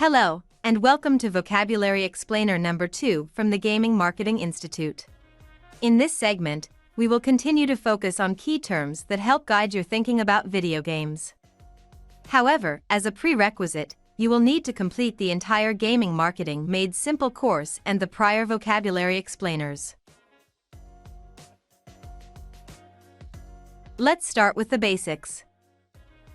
Hello, and welcome to Vocabulary Explainer number 2 from the Gaming Marketing Institute. In this segment, we will continue to focus on key terms that help guide your thinking about video games. However, as a prerequisite, you will need to complete the entire Gaming Marketing Made Simple course and the prior vocabulary explainers. Let's start with the basics.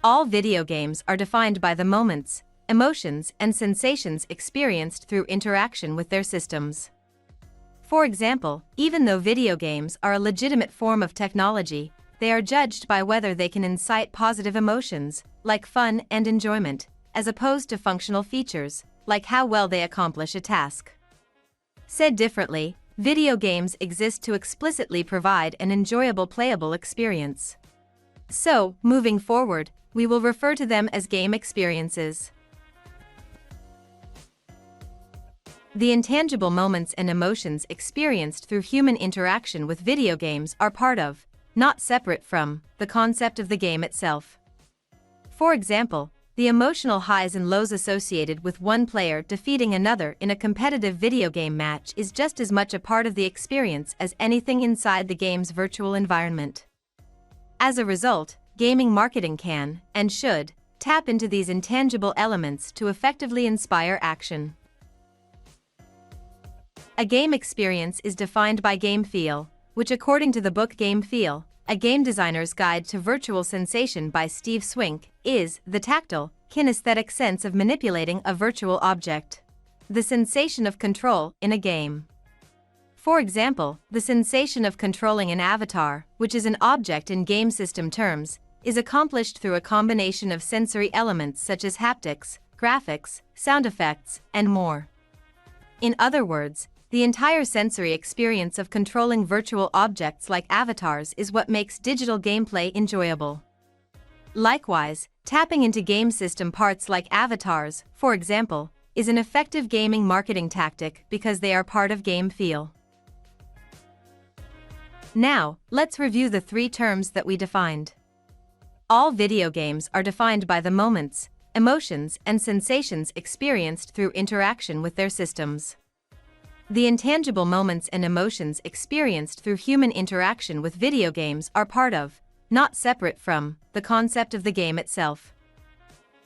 All video games are defined by the moments, emotions, and sensations experienced through interaction with their systems. For example, even though video games are a legitimate form of technology, they are judged by whether they can incite positive emotions, like fun and enjoyment, as opposed to functional features, like how well they accomplish a task. Said differently, video games exist to explicitly provide an enjoyable playable experience. So, moving forward, we will refer to them as game experiences. The intangible moments and emotions experienced through human interaction with video games are part of, not separate from, the concept of the game itself. For example, the emotional highs and lows associated with one player defeating another in a competitive video game match is just as much a part of the experience as anything inside the game's virtual environment. As a result, gaming marketing can, and should, tap into these intangible elements to effectively inspire action. A game experience is defined by game feel, which according to the book Game Feel, A Game Designer's Guide to Virtual Sensation by Steve Swink, is the tactile, kinesthetic sense of manipulating a virtual object. The sensation of control in a game. For example, the sensation of controlling an avatar, which is an object in game system terms, is accomplished through a combination of sensory elements such as haptics, graphics, sound effects, and more. In other words, the entire sensory experience of controlling virtual objects like avatars is what makes digital gameplay enjoyable. Likewise, tapping into game system parts like avatars, for example, is an effective gaming marketing tactic because they are part of game feel. Now, let's review the three terms that we defined. All video games are defined by the moments, emotions, and sensations experienced through interaction with their systems. The intangible moments and emotions experienced through human interaction with video games are part of, not separate from, the concept of the game itself.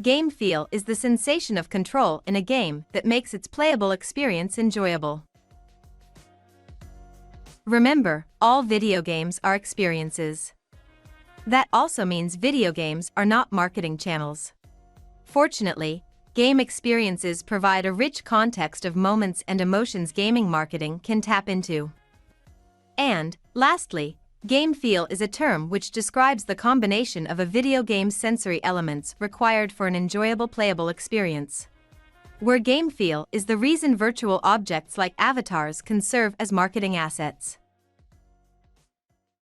Game feel is the sensation of control in a game that makes its playable experience enjoyable. Remember, all video games are experiences. That also means video games are not marketing channels. Fortunately, game experiences provide a rich context of moments and emotions gaming marketing can tap into. And, lastly, game feel is a term which describes the combination of a video game's sensory elements required for an enjoyable playable experience. Where game feel is the reason virtual objects like avatars can serve as marketing assets.